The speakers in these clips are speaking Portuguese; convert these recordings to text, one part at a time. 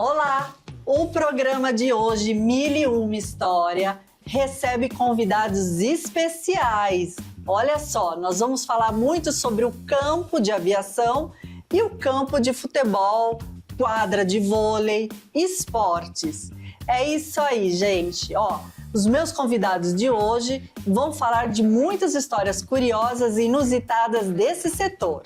Olá! O programa de hoje, Mil e Uma História, recebe convidados especiais. Olha só, nós vamos falar muito sobre o campo de aviação e o campo de futebol, quadra de vôlei, esportes. É isso aí, gente. Os meus convidados de hoje vão falar de muitas histórias curiosas e inusitadas desse setor.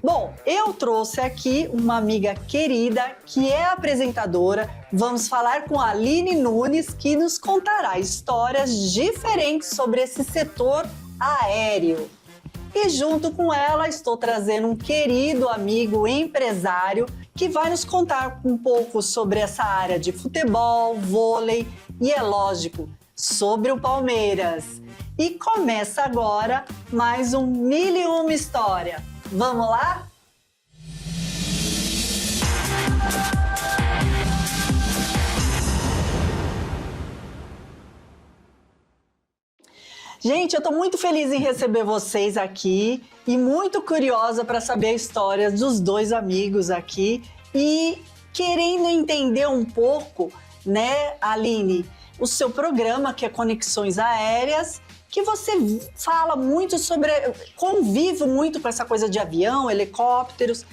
Bom, eu trouxe aqui uma amiga querida que é apresentadora. Vamos falar com a Aline Nunes, que nos contará histórias diferentes sobre esse setor aéreo. E junto com ela estou trazendo um querido amigo empresário que vai nos contar um pouco sobre essa área de futebol, vôlei e, é lógico, sobre o Palmeiras. E começa agora mais um Mil e Uma História. Vamos lá? Gente, eu estou muito feliz em receber vocês aqui e muito curiosa para saber a história dos dois amigos aqui e querendo entender um pouco, né, Aline, o seu programa que é Conexões Aéreas, que você fala muito sobre, convive muito com essa coisa de avião, helicópteros.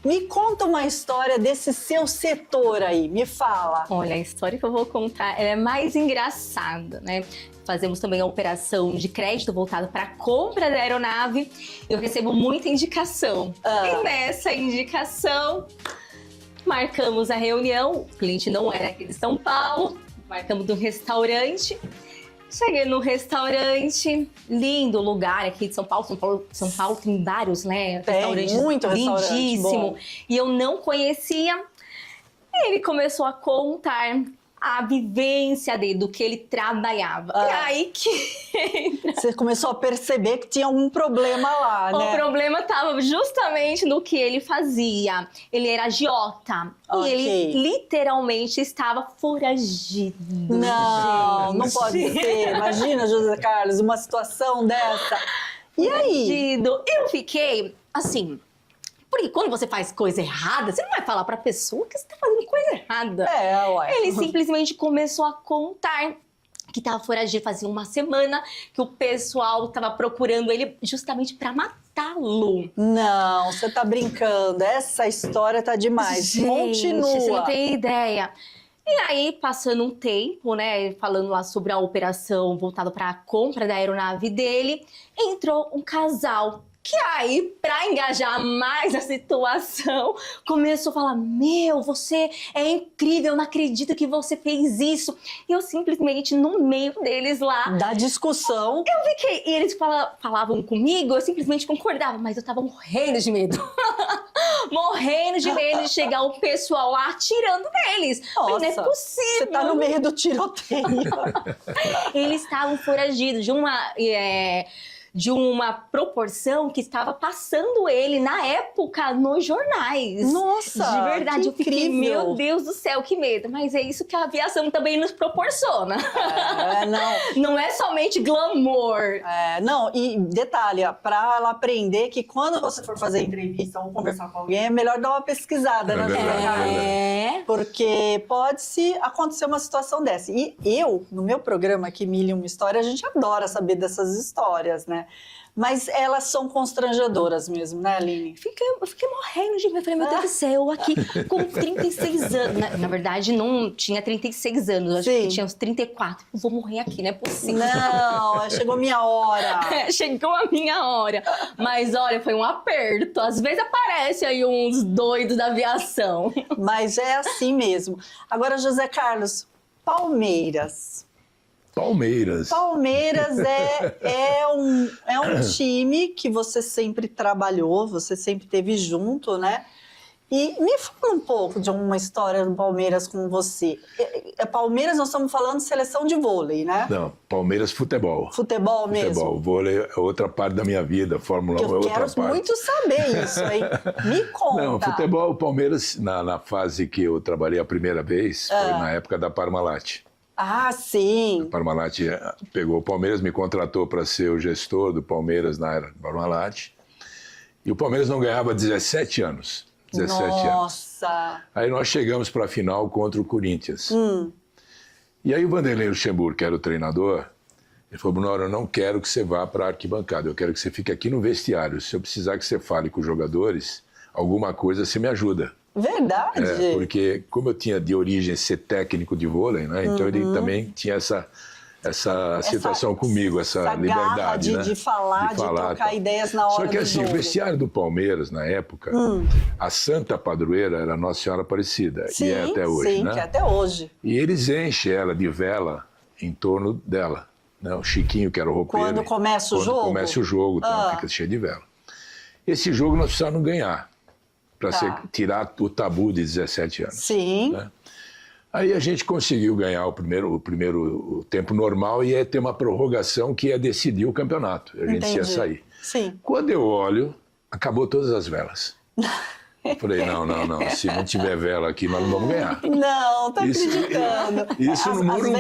Me conta uma história desse seu setor aí, me fala. Olha, a história que eu vou contar é mais engraçada, né? Fazemos também a operação de crédito voltada para a compra da aeronave. Eu recebo muita indicação. E nessa indicação, marcamos a reunião. O cliente não era aqui de São Paulo. Marcamos no restaurante. Cheguei no restaurante, lindo lugar aqui de São Paulo. São Paulo tem vários, né? Tem muito restaurante lindíssimo. Bom. E eu não conhecia. E ele começou a contar a vivência dele, do que ele trabalhava. E aí que... Você começou a perceber que tinha algum problema lá, né? O problema estava justamente no que ele fazia. Ele era agiota. Okay. E ele literalmente estava foragido. Não, não pode ser. Imagina, José Carlos, uma situação dessa. E aí? Eu fiquei assim... Porque quando você faz coisa errada, você não vai falar pra pessoa que você tá fazendo coisa errada. Ué. Ele simplesmente começou a contar que tava foragido fazia uma semana, que o pessoal tava procurando ele justamente pra matá-lo. Não, você tá brincando. Essa história tá demais. Gente, continua. Você não tem ideia. E aí, passando um tempo, né, falando lá sobre a operação voltada para a compra da aeronave dele, entrou um casal. Que aí, pra engajar mais a situação, começou a falar: meu, você é incrível, eu não acredito que você fez isso. E eu simplesmente, no meio deles lá... Da discussão. Eu fiquei... E eles falavam comigo, eu simplesmente concordava, mas eu tava morrendo de medo. Morrendo de medo de chegar o pessoal lá atirando neles. Nossa, não é possível. Você tá no meio do tiroteio. Eles estavam foragidos de uma proporção que estava passando ele, na época, nos jornais. Nossa, de verdade, eu fiquei, incrível. meu Deus do céu, que medo. Mas é isso que a aviação também nos proporciona. Não. Não é somente glamour. Não, e detalhe, para ela aprender que quando você for fazer entrevista ou conversar com alguém, é melhor dar uma pesquisada, né? Porque pode-se acontecer uma situação dessa. E eu, no meu programa aqui, Mil e Uma História, a gente adora saber dessas histórias, né? Mas elas são constrangedoras mesmo, né, Aline? Eu fiquei morrendo de medo. Eu falei, meu Deus do céu, eu aqui com 36 anos. Na verdade, não tinha 36 anos. Eu acho que tinha uns 34. Eu vou morrer aqui, não é possível. Não, chegou minha hora. Chegou a minha hora. Mas, olha, foi um aperto. Às vezes aparece aí uns doidos da aviação. Mas é assim mesmo. Agora, José Carlos, Palmeiras. Palmeiras é um time que você sempre trabalhou, você sempre teve junto, né? E me fala um pouco de uma história do Palmeiras com você. Palmeiras, nós estamos falando de seleção de vôlei, né? Não, Palmeiras futebol. Futebol mesmo? Futebol, vôlei é outra parte da minha vida, Fórmula 1 é outra parte. Eu quero muito saber isso, hein? Me conta. Não, futebol, Palmeiras, na fase que eu trabalhei a primeira vez, foi na época da Parmalat. Ah, sim. A Parmalat pegou o Palmeiras, me contratou para ser o gestor do Palmeiras na era Parmalat. E o Palmeiras não ganhava há 17 anos. 17 anos. Nossa! Aí nós chegamos para a final contra o Corinthians. E aí o Vanderlei Luxemburgo, que era o treinador, ele falou, Bruno, eu não quero que você vá para a arquibancada, eu quero que você fique aqui no vestiário. Se eu precisar que você fale com os jogadores, alguma coisa você me ajuda. Verdade? Porque como eu tinha de origem ser técnico de vôlei, né? Então ele também tinha essa situação comigo, essa liberdade, garra de falar, de trocar ideias na hora Só que do assim, jogo. o vestiário do Palmeiras, na época, a santa padroeira era Nossa Senhora Aparecida, Sim, e é até hoje, sim, né? que é até hoje. E eles enchem ela de vela em torno dela. Né? O Chiquinho, que era o roupeiro. Quando começa o jogo? Quando começa o jogo, então fica cheio de vela. Esse jogo nós precisávamos ganhar, para tirar o tabu de 17 anos. Sim. Né? Aí a gente conseguiu ganhar o primeiro tempo normal e ia ter uma prorrogação que ia decidir o campeonato. A gente ia sair. Sim. Quando eu olho, acabou todas as velas. Falei, não, se não tiver vela aqui, nós não vamos ganhar. Não, tá acreditando. Isso no Morumbi.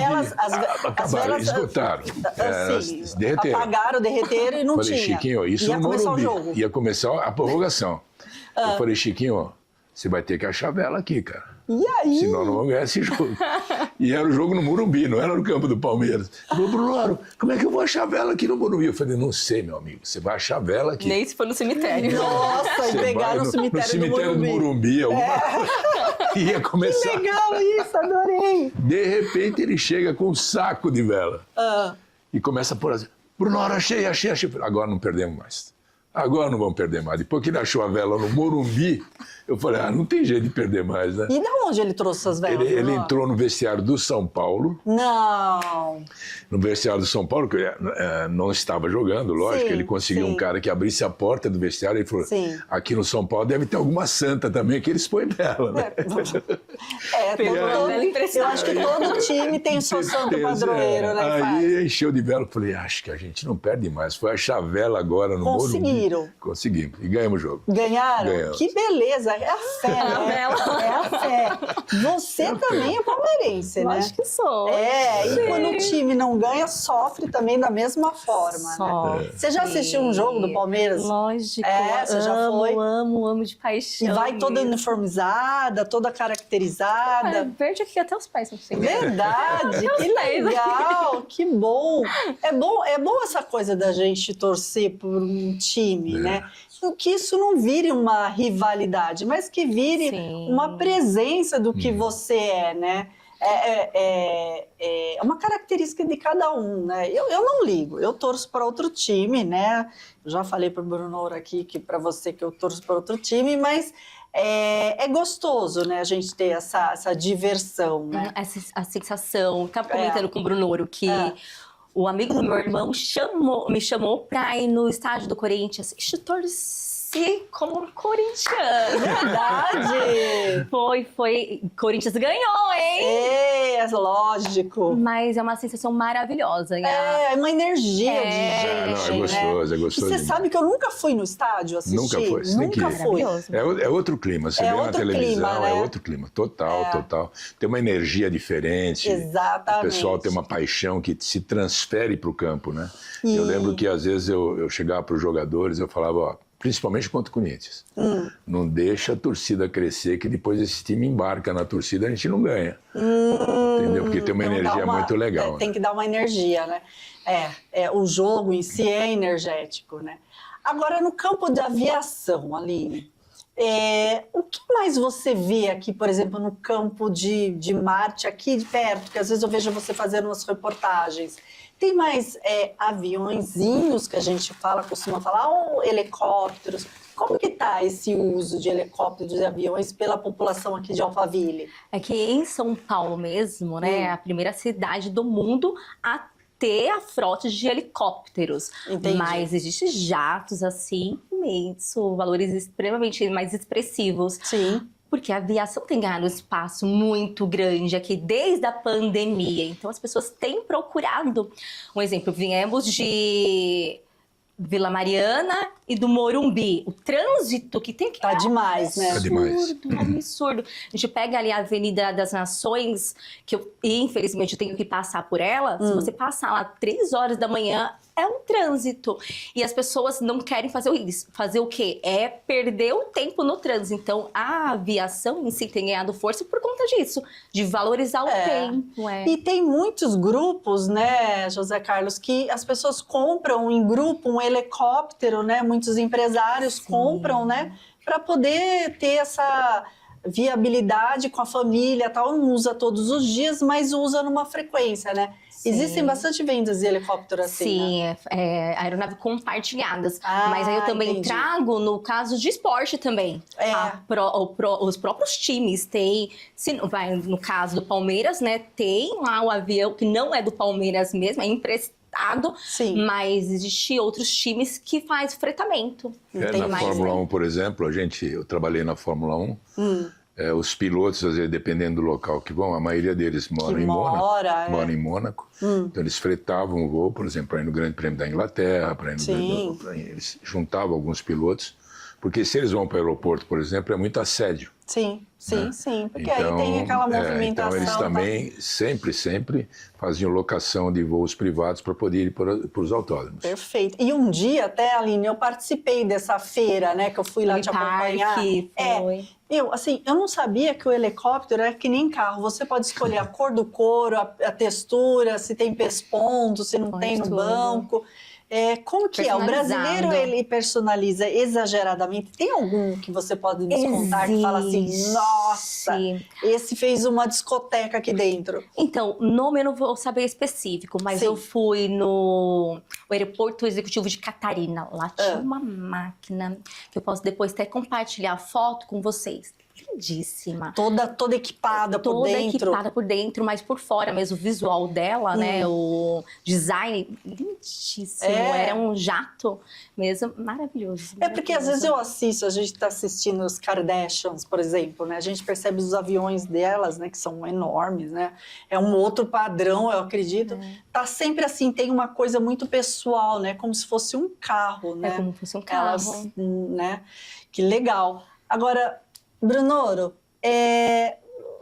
As velas esgotaram. Sim, derreteram. apagaram, derreteram e não falei, tinha. Chiquinho, isso ia no começar Morumbi. o jogo. Ia começar a prorrogação. Eu falei, Chiquinho, você vai ter que achar vela aqui, cara. E aí? Senão não vamos ganhar esse jogo. E era o jogo no Morumbi, não era no campo do Palmeiras. Ele falou, Bruno, como é que eu vou achar vela aqui no Morumbi? Eu falei, não sei, meu amigo, você vai achar vela aqui. Nem se for no cemitério. Nossa, e Você pegar vai no cemitério do Morumbi. Ia começar. Que legal isso, adorei. De repente ele chega com um saco de vela. E começa a pôr assim, Bruno, achei. Agora não perdemos mais. Agora não vamos perder mais. Depois que ele achou a vela no Morumbi, eu falei, não tem jeito de perder mais, né? E de onde ele trouxe essas velas? Ele entrou no vestiário do São Paulo. Não. No vestiário do São Paulo, que não estava jogando, lógico. Sim, ele conseguiu um cara que abrisse a porta do vestiário e falou, aqui no São Paulo deve ter alguma santa também que eles põem vela, né? Eu acho que todo time tem seu santo padroeiro, né? Aí encheu de vela, falei, acho que a gente não perde mais. Foi achar vela agora no Morumbi. Conseguimos. E ganhamos o jogo. Ganharam? Ganhamos. Que beleza. É a fé, né? É a fé. Você também é palmeirense, né? Acho que sou. E quando o time não ganha, sofre também da mesma forma, né? Você já assistiu um jogo do Palmeiras? Lógico. Você já foi? Amo de paixão. E vai toda uniformizada, toda caracterizada. Verde aqui até os pés, não sei. Verdade, que legal, que bom. É bom essa coisa da gente torcer por um time, né? Que isso não vire uma rivalidade, mas que vire uma presença do que você é, né? É uma característica de cada um, né? Eu não ligo, eu torço para outro time, né? Eu já falei para o Bruno Ouro aqui, para você, que eu torço para outro time, mas é gostoso, né? A gente ter essa diversão, né? A sensação. Estava comentando com o Bruno Ouro que o amigo do meu irmão me chamou para ir no estádio do Corinthians e torci como corintiano. Verdade! Foi. Corinthians ganhou, hein? É lógico. Mas é uma sensação maravilhosa. É uma energia de gente. É gostoso, né? é gostoso. E você sabe que eu nunca fui no estádio assistir? Nunca foi. Nunca fui. É outro clima. Você vê na televisão, clima, né? é outro clima. Total. Tem uma energia diferente. Exatamente. O pessoal tem uma paixão que se transfere para o campo, né? Eu lembro que às vezes eu chegava para os jogadores, eu falava, principalmente contra o Corinthians, não deixa a torcida crescer, que depois esse time embarca na torcida, a gente não ganha. Entendeu? Porque tem uma energia muito legal. Tem que dar uma energia, né? O jogo em si é energético, né? Agora, no campo de aviação, Aline, o que mais você vê aqui, por exemplo, no campo de Marte, aqui de perto, que às vezes eu vejo você fazendo umas reportagens? Tem mais aviõezinhos que a gente costuma falar, ou helicópteros? Como que está esse uso de helicópteros e aviões pela população aqui de Alphaville? É que em São Paulo mesmo, né, é a primeira cidade do mundo a ter a frota de helicópteros. Entendi. Mas existem jatos assim, imensos, valores extremamente mais expressivos. Sim. Porque a aviação tem ganhado um espaço muito grande aqui desde a pandemia. Então, as pessoas têm procurado. Um exemplo, viemos de Vila Mariana e do Morumbi. O trânsito que tem que Tá demais, né? Tá demais. Absurdo. A gente pega ali a Avenida das Nações, que infelizmente eu tenho que passar por ela. Se você passar lá 3 horas da manhã, é um trânsito. E as pessoas não querem fazer isso. Fazer o quê? É perder o tempo no trânsito. Então, a aviação em si tem ganhado força por conta disso, de valorizar o tempo. E tem muitos grupos, né, José Carlos, que as pessoas compram em grupo um helicóptero, né? Muitos empresários compram, né? Para poder ter essa viabilidade com a família, tal. Não usa todos os dias, mas usa numa frequência, né? Sim. Existem bastante vendas de helicóptero assim, Sim, né? aeronave compartilhadas. Mas aí eu também trago no caso de esporte também. Os próprios times têm, no caso do Palmeiras, né, tem lá o avião que não é do Palmeiras mesmo, é emprestado, mas existem outros times que fazem fretamento. Na Fórmula 1, por exemplo, eu trabalhei na Fórmula 1. Os pilotos, às vezes, dependendo do local que vão, a maioria deles moram em Mônaco. Então, eles fretavam o voo, por exemplo, para ir no Grande Prêmio da Inglaterra, eles juntavam alguns pilotos, porque se eles vão para o aeroporto, por exemplo, é muito assédio. Sim, porque aí tem aquela movimentação. Então, eles também sempre faziam locação de voos privados para poder ir para os autódromos. Perfeito. E um dia, até, Aline, eu participei dessa feira, né, que eu fui lá te acompanhar. Eu não sabia que o helicóptero é que nem carro. Você pode escolher a cor do couro, a textura, se tem pesponto, se não tem no banco. Como que é? O brasileiro, ele personaliza exageradamente. Tem algum que você pode nos contar que fala assim, nossa, esse fez uma discoteca aqui dentro? Então, nome eu não vou saber específico, mas eu fui no aeroporto executivo de Catarina. Lá tinha uma máquina que eu posso depois até compartilhar a foto com vocês. Lindíssima. Toda equipada por dentro. Toda equipada por dentro, mas por fora mesmo, o visual dela, né? O design, lindíssimo. Era um jato mesmo, maravilhoso. Porque às vezes a gente está assistindo os Kardashians, por exemplo, né? A gente percebe os aviões delas, né? Que são enormes, né? É um outro padrão, eu acredito. Tá sempre assim, tem uma coisa muito pessoal, né? Como se fosse um carro, né? Como se fosse um carro. Elas, né? Que legal. Agora, Brunoro,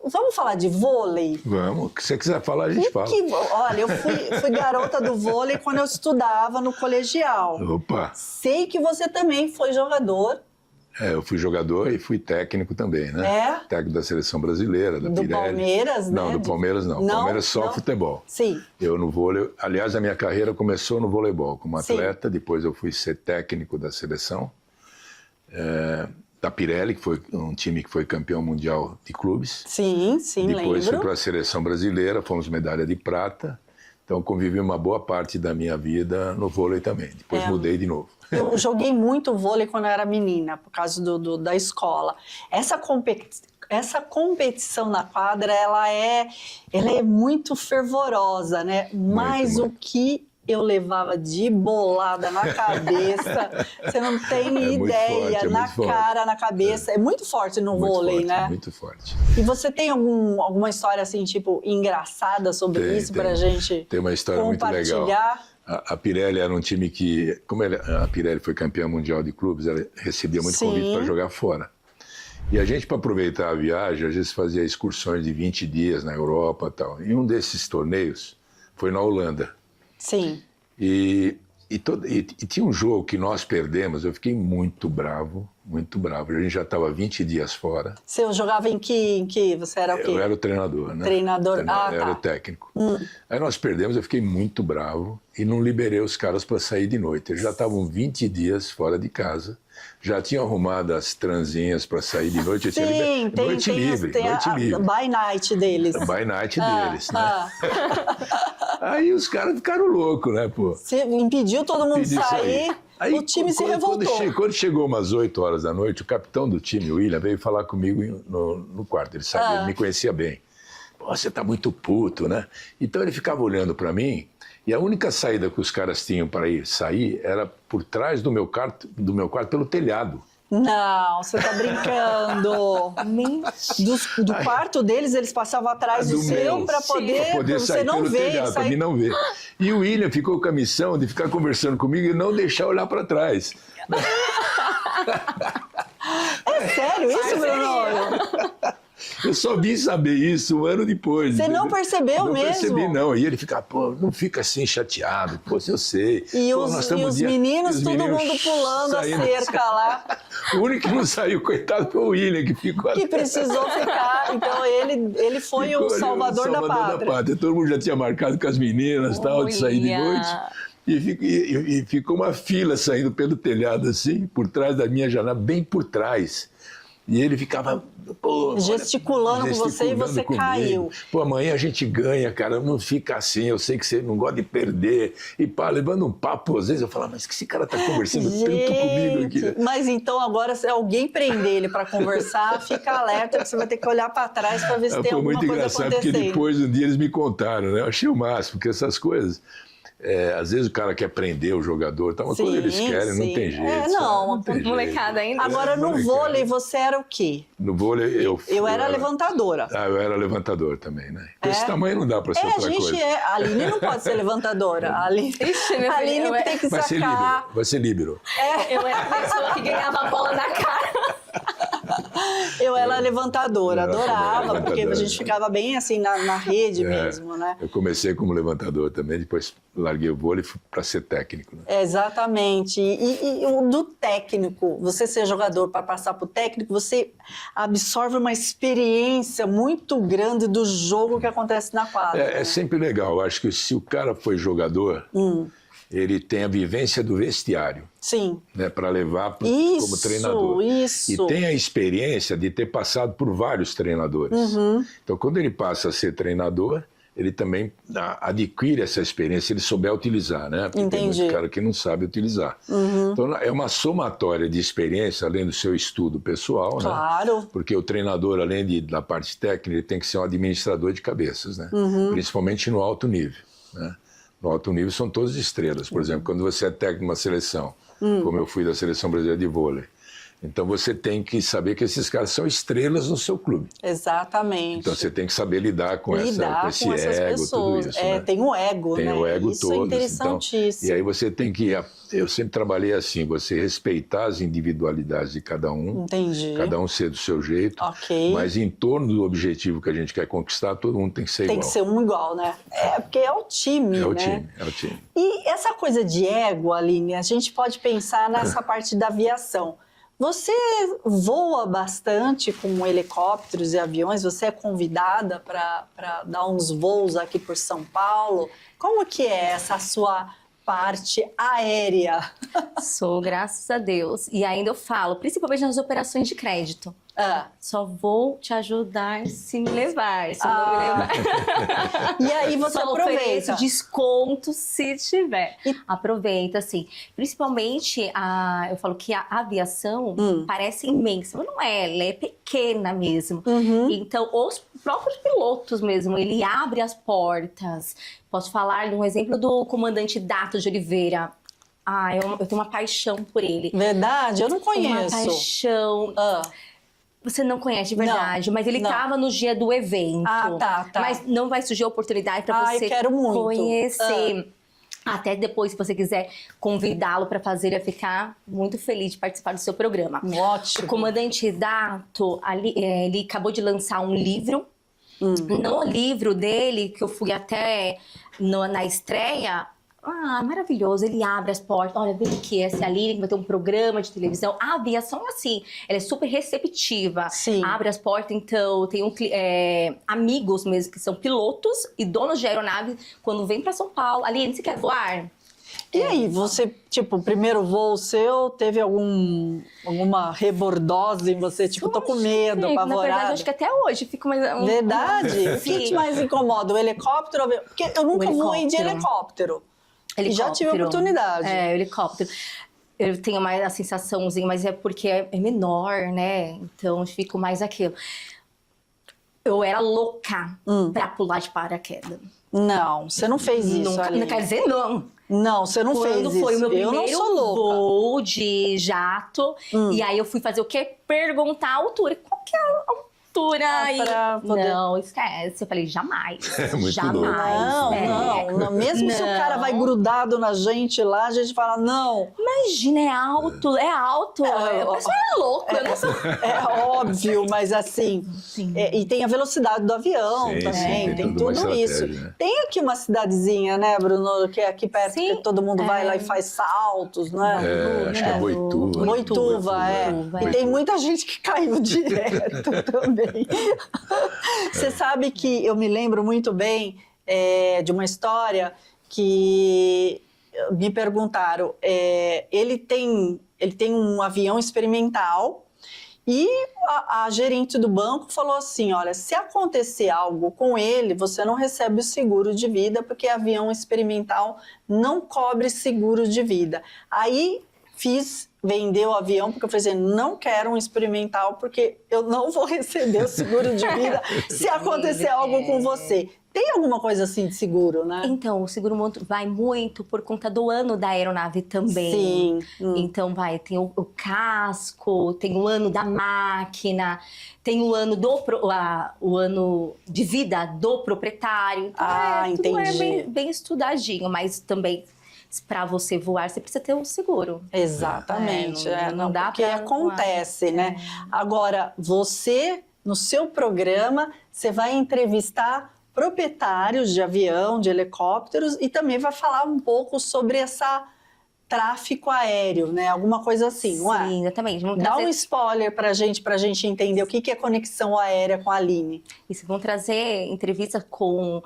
vamos falar de vôlei? Vamos, o que você quiser falar, a gente fala. Olha, eu fui garota do vôlei quando eu estudava no colegial. Opa! Sei que você também foi jogador. Eu fui jogador e fui técnico também, né? Técnico da seleção brasileira, da Pirelli. Do Palmeiras, né? Não, do Palmeiras não. Palmeiras só futebol. Sim. Eu no vôlei, aliás, a minha carreira começou no voleibol, como atleta, depois eu fui ser técnico da seleção. Da Pirelli, que foi um time que foi campeão mundial de clubes. Sim, Depois lembro. fui para a seleção brasileira, fomos medalha de prata. Então convivi uma boa parte da minha vida no vôlei também. Depois mudei de novo. Eu joguei muito vôlei quando eu era menina, por causa da escola. Essa competição na quadra, ela é muito fervorosa, né? Mas o que eu levava de bolada na cabeça, você não tem ideia, na cara, na cabeça. É muito forte no vôlei, né? Muito forte. E você tem alguma história assim, tipo, engraçada sobre isso pra gente tem uma história compartilhar? Muito legal. A Pirelli era um time que, como a Pirelli foi campeã mundial de clubes, ela recebia muito convite para jogar fora. E a gente, para aproveitar a viagem, às vezes fazia excursões de 20 dias na Europa e tal. E um desses torneios foi na Holanda. Sim. E tinha um jogo que nós perdemos, eu fiquei muito bravo, muito bravo. A gente já estava 20 dias fora. Você jogava em que? Você era o quê? Eu era o treinador, né? Treinador, era o técnico. Aí nós perdemos, eu fiquei muito bravo e não liberei os caras para sair de noite. Eles já estavam 20 dias fora de casa. Já tinham arrumado as transinhas para sair de noite. Sim, noite livre. A by night deles. A by night deles, né? Aí os caras ficaram loucos, né, pô? Você impediu todo mundo sair, aí, o time se revoltou. Quando chegou umas 8 horas da noite, o capitão do time, o William, veio falar comigo no quarto. Ele sabia, ele me conhecia bem. Pô, você tá muito puto, né? Então ele ficava olhando para mim. E a única saída que os caras tinham para sair era por trás do meu quarto pelo telhado. Não, você tá brincando. Do quarto deles, eles passavam atrás do seu para poder você sair não pelo ver. telhado, para mim não ver. E o William ficou com a missão de ficar conversando comigo e não deixar olhar para trás. É sério isso, Bruno? Eu só vim saber isso um ano depois. Você não percebeu não mesmo? Não percebi, não. E ele fica, pô, não fica assim chateado. Pô, eu sei. E pô, os meninos, todo mundo pulando a cerca lá. O único que não saiu, coitado, foi o William, que ficou Que precisou ficar. Então, ele foi o salvador da pátria. Todo mundo já tinha marcado com as meninas, tal, de sair de noite. E ficou uma fila saindo pelo telhado, assim, por trás da minha janela, bem por trás. E ele ficava gesticulando com você e você comigo. caiu. Pô, amanhã a gente ganha, cara, não fica assim, eu sei que você não gosta de perder. E pá, levando um papo, às vezes eu falava, mas que esse cara tá conversando tanto comigo aqui. Mas então agora, se alguém prender ele para conversar, fica alerta que você vai ter que olhar para trás para ver se tem alguma coisa acontecendo. Foi muito engraçado, porque depois um dia eles me contaram, né? Eu achei o máximo, porque essas coisas... às vezes o cara quer prender o jogador, tá? Mas quando eles querem, não tem jeito. Não tem molecada jeito. ainda. Agora, no vôlei, você era o quê? No vôlei, eu era levantadora. Eu era levantador também, né? Com esse tamanho não dá pra ser outra coisa. A Aline não pode ser levantadora. A Aline tem que sacar. Vai ser líbero. Eu era a pessoa que ganhava a bola na cara. Eu era levantadora, adorava, porque a gente ficava bem assim na rede mesmo, né? Eu comecei como levantador também, depois larguei o vôlei para ser técnico. Né? Exatamente. E do técnico, você ser jogador para passar para o técnico, você absorve uma experiência muito grande do jogo que acontece na quadra. É sempre legal. Eu acho que se o cara foi jogador, ele tem a vivência do vestiário. Sim. Né, para levar como treinador. Isso. E tem a experiência de ter passado por vários treinadores. Então, quando ele passa a ser treinador, ele também adquire essa experiência, se ele souber utilizar, né? Porque tem muito cara que não sabe utilizar. Então, é uma somatória de experiência, além do seu estudo pessoal, claro. Né? Porque o treinador, além da parte técnica, ele tem que ser um administrador de cabeças, né? Principalmente no alto nível, né? No alto nível são todas estrelas. Por exemplo, quando você é técnico de uma seleção, como eu fui da Seleção Brasileira de Vôlei, então você tem que saber que esses caras são estrelas no seu clube. Exatamente. Então você tem que saber lidar com esse ego, tudo isso. Né? Tem o ego, tem né? O ego isso todo. É interessantíssimo. Então, e aí você tem que... Eu sempre trabalhei assim, você respeitar as individualidades de cada um. Entendi. Cada um ser do seu jeito. Ok. Mas em torno do objetivo que a gente quer conquistar, todo mundo tem que ser igual. Tem que ser um igual, né? Porque é o time, é o né? time, é o time. E essa coisa de ego, Aline, a gente pode pensar nessa parte da aviação. Você voa bastante com helicópteros e aviões? Você é convidada para dar uns voos aqui por São Paulo? Como que é essa sua parte aérea? Sou, graças a Deus. E ainda eu falo, principalmente nas operações de crédito. Só vou te ajudar se me levar, se não me levar. E aí você só aproveita. Desconto se tiver. Aproveita, assim. Principalmente, eu falo que a aviação parece imensa, mas não é, ela é pequena mesmo. Então, os próprios pilotos mesmo, ele abre as portas. Posso falar de um exemplo do comandante Dato de Oliveira. Eu tenho uma paixão por ele. Verdade? Eu não conheço. Uma paixão. Você não conhece de verdade, mas ele estava no dia do evento. Tá. Mas não vai surgir a oportunidade para você quero muito. Conhecer. Até depois, se você quiser convidá-lo para fazer, eu ia ficar muito feliz de participar do seu programa. Ótimo. O comandante Dato, ele acabou de lançar um livro. No livro dele, que eu fui até na estreia... maravilhoso, ele abre as portas, olha, vem aqui, essa é a Aline, vai ter um programa de televisão. A aviação é assim, ela é super receptiva. Sim. Abre as portas, então, tem amigos mesmo que são pilotos e donos de aeronave, quando vem para São Paulo, Aline, você quer voar? E aí, você, o primeiro voo seu, teve alguma rebordose em você? Tô com medo, apavorada? Na verdade, acho que até hoje fico mais... Verdade? O que te mais incomoda? O helicóptero? Porque eu nunca voei de helicóptero. E já tive a oportunidade. O helicóptero. Eu tenho mais a sensaçãozinha, mas é porque é menor, né? Então, eu fico mais aquilo. Eu era louca pra pular de paraquedas. Não, você não fez isso, Nunca, Aline. quer dizer, não. Não, você não fez Quando isso. foi o meu Eu não primeiro sou louca. voo de jato. E aí eu fui fazer o quê? Perguntar a altura. Qual que é a altura aí? pra poder- Não, esquece. Eu falei, jamais. É muito jamais. louco. Não, não. Mesmo se o cara vai grudado na gente lá, a gente fala, não. Imagina, é alto, é alto. A pessoa é louco, eu não sou. É óbvio, mas assim... Sim. E tem a velocidade do avião Sim, também, sim, tem toda uma tudo isso. estratégia, né? Tem aqui uma cidadezinha, né, Bruno, que é aqui perto, Sim, que todo mundo vai lá e faz saltos, né? Acho que é Boituva. Boituva, é. E tem muita gente que caiu direto também. Você sabe que eu me lembro muito bem de uma história que me perguntaram. Ele tem um avião experimental e a gerente do banco falou assim, olha, se acontecer algo com ele, você não recebe o seguro de vida, porque avião experimental não cobre seguro de vida. Aí vendeu o avião, porque eu falei assim, não quero um experimental, porque eu não vou receber o seguro de vida se acontecer algo com você. Tem alguma coisa assim de seguro, né? Então, o seguro vai muito por conta do ano da aeronave também. Sim. Então, tem o casco, tem o ano da máquina, tem o ano o ano de vida do proprietário. Então, tudo entendi. bem estudadinho, mas também para você voar, você precisa ter um seguro. Exatamente. Não dá porque pra acontece, né? Agora, você, no seu programa, você vai entrevistar proprietários de avião, de helicópteros, e também vai falar um pouco sobre tráfico aéreo, né? Alguma coisa assim, não é? Sim, exatamente. Dá um spoiler pra gente entender o que é conexão aérea com a Aline. Isso, vão trazer entrevista com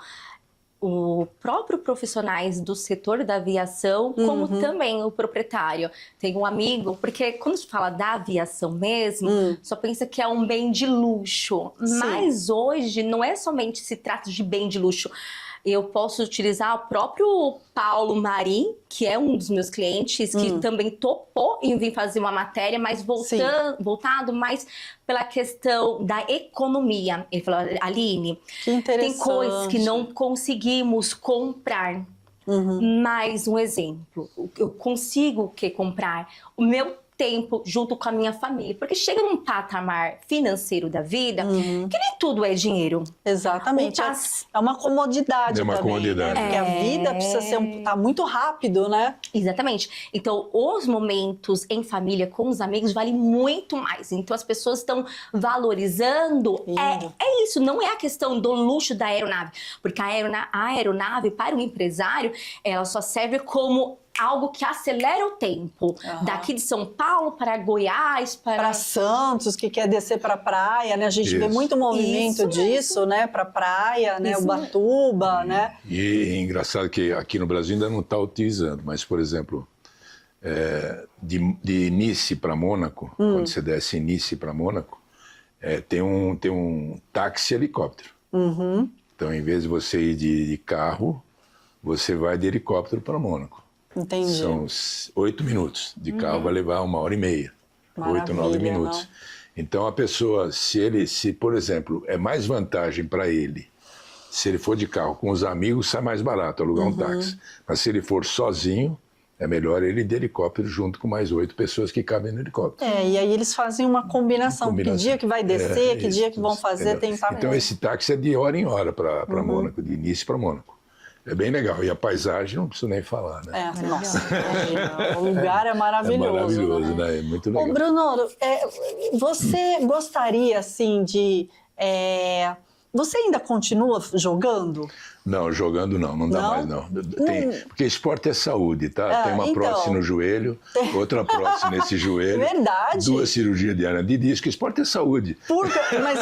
o próprio profissionais do setor da aviação, como também o proprietário. Tem um amigo, porque quando se fala da aviação mesmo, só pensa que é um bem de luxo. Sim. Mas hoje não é somente se trata de bem de luxo. Eu posso utilizar o próprio Paulo Marim, que é um dos meus clientes, que também topou em vir fazer uma matéria, mas voltado mais pela questão da economia. Ele falou, Aline, Que interessante. tem coisas que não conseguimos comprar. Mais um exemplo, eu consigo comprar o meu tempo junto com a minha família, porque chega num patamar financeiro da vida que nem tudo é dinheiro. Exatamente. É uma comodidade É uma também, comodidade. né? Porque a vida precisa tá muito rápido, né? Exatamente. Então, os momentos em família com os amigos valem muito mais. Então, as pessoas estão valorizando. É isso, não é a questão do luxo da aeronave. Porque a aeronave, para o empresário, ela só serve como algo que acelera o tempo. Daqui de São Paulo para Goiás, para Santos, que quer descer para a praia, né? A gente vê muito movimento disso, né? Para a praia, né? Ubatuba, né? E é engraçado que aqui no Brasil ainda não está utilizando, mas, por exemplo, de Nice para Mônaco, quando você desce em Nice para Mônaco, tem um táxi helicóptero. Então, em vez de você ir de carro, você vai de helicóptero para Mônaco. Entendi. São 8 minutos. De carro vai levar 1h30. 8, 9 minutos. Não? Então a pessoa, se por exemplo, é mais vantagem para ele, se ele for de carro com os amigos, sai mais barato alugar um táxi. Mas se ele for sozinho, é melhor ele ir de helicóptero junto com mais 8 pessoas que cabem no helicóptero. E aí eles fazem uma combinação. Que dia que vai descer, que dia que vão fazer, tem papel. Então esse táxi é de hora em hora para Mônaco, de Nice para Mônaco. É bem legal. E a paisagem não preciso nem falar, né? Nossa, o lugar é maravilhoso. É maravilhoso, né? É muito legal. Ô, Bruno, você gostaria, assim, de... Você ainda continua jogando? Não, jogando não dá mais não. Porque esporte é saúde, tá? Tem uma prótese no joelho, outra prótese nesse joelho. Verdade. 2 cirurgias de hernia de disco, esporte é saúde. Mas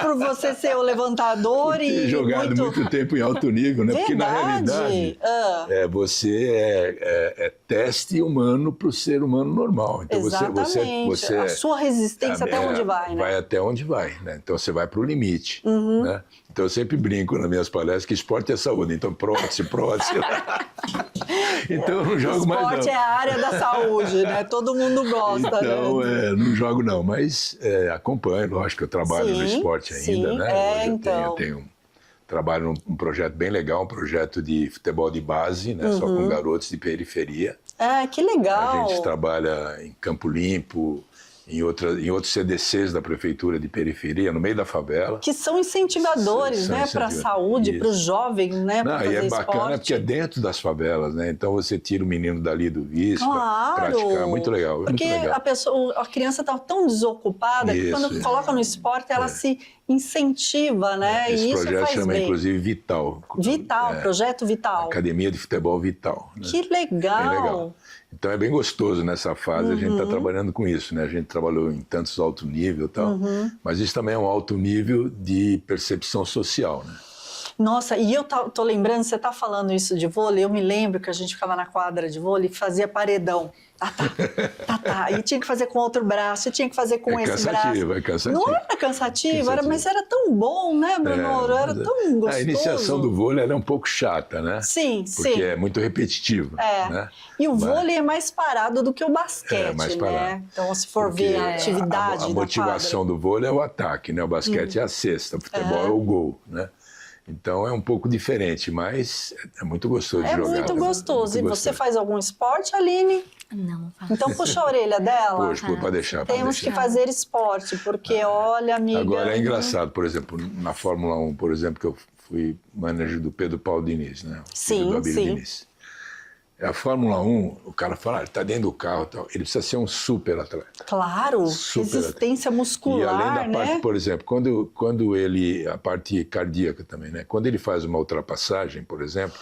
por você ser o levantador e jogado muito tempo em alto nível, né? Verdade. Porque na realidade você é teste humano para o ser humano normal. Então você a sua resistência até onde vai, né? Vai até onde vai, né? Então você vai para o limite, né? Então eu sempre brinco nas minhas palestras que esporte é saúde, então prótese. Então eu não jogo mais não. Esporte é a área da saúde, né? Todo mundo gosta, então, né? Não jogo não, mas acompanho, lógico, eu trabalho no esporte ainda, né? Então. Eu tenho trabalho num projeto bem legal, um projeto de futebol de base, né? Só com garotos de periferia. Ah, que legal! A gente trabalha em Campo Limpo, em outros CDCs da prefeitura de periferia, no meio da favela. Que são incentivadores, né, para a saúde, para o jovem, né, para fazer esporte. E é bacana esporte. porque é dentro das favelas, né? Então você tira o menino dali do vício, claro, praticar, muito legal. Porque muito legal. A criança está tão desocupada que quando coloca no esporte ela se incentiva, né? Esse e isso projeto faz chama, bem. inclusive, Vital. Vital, Projeto Vital. Academia de Futebol Vital. Né? Que legal! Bem legal. Então é bem gostoso nessa fase, a gente está trabalhando com isso, né? A gente trabalhou em tantos alto nível e tal, mas isso também é um alto nível de percepção social, né? Nossa, e eu tô lembrando, você tá falando isso de vôlei, eu me lembro que a gente ficava na quadra de vôlei e fazia paredão. E tinha que fazer com outro braço, e tinha que fazer com esse braço. É cansativo. Não era cansativo, mas era tão bom, né, Bruno? Era tão gostoso. A iniciação do vôlei era um pouco chata, né? Sim, porque é muito repetitivo. Né? E o vôlei é mais parado do que o basquete, mais parado. Né? Então, se for ver a atividade a motivação do vôlei é o ataque, né? O basquete é a cesta, o futebol é o gol, né? Então é um pouco diferente, mas é muito gostoso de jogar. É muito gostoso. E você faz algum esporte, Aline? Não faço. Então puxa a orelha dela. Puxa, pode deixar. Temos que fazer esporte, porque olha, amiga... Agora é engraçado, por exemplo, na Fórmula 1, por exemplo, que eu fui manager do Pedro Paulo Diniz, né? Sim. Diniz. A Fórmula 1, o cara fala, ele está dentro do carro e tal, ele precisa ser um super atleta. Claro, resistência muscular, e além da parte, né? por exemplo, quando ele, a parte cardíaca também, né? Quando ele faz uma ultrapassagem, por exemplo,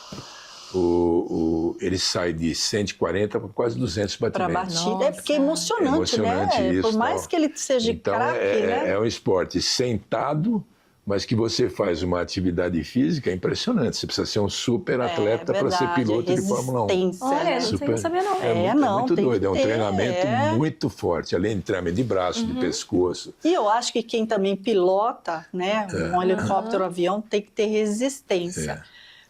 ele sai de 140 para quase 200 batimentos. Para batida, porque é emocionante, né? Isso, por mais que ele seja craque, né? É um esporte sentado, mas que você faz uma atividade física impressionante. Você precisa ser um super atleta para ser piloto de Fórmula 1. Olha, não sabia não. É muito doido, é um treinamento muito forte, além de treinamento de braço, de pescoço. E eu acho que quem também pilota, né, um helicóptero, um avião, tem que ter resistência.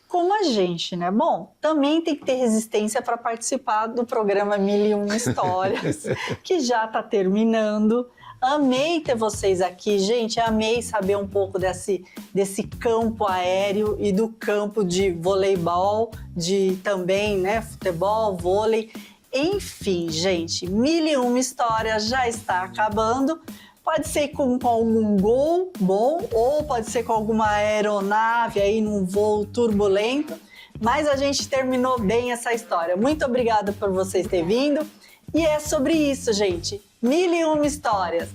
Como a gente, né? Bom, também tem que ter resistência para participar do programa 1001 Histórias, que já está terminando. Amei ter vocês aqui, gente, amei saber um pouco desse campo aéreo e do campo de voleibol, de também, né, futebol, vôlei. Enfim, gente, 1001 Histórias já está acabando. Pode ser com algum gol bom ou pode ser com alguma aeronave aí num voo turbulento, mas a gente terminou bem essa história. Muito obrigada por vocês terem vindo. E é sobre isso, gente. 1001 Histórias.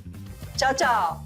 Tchau, tchau!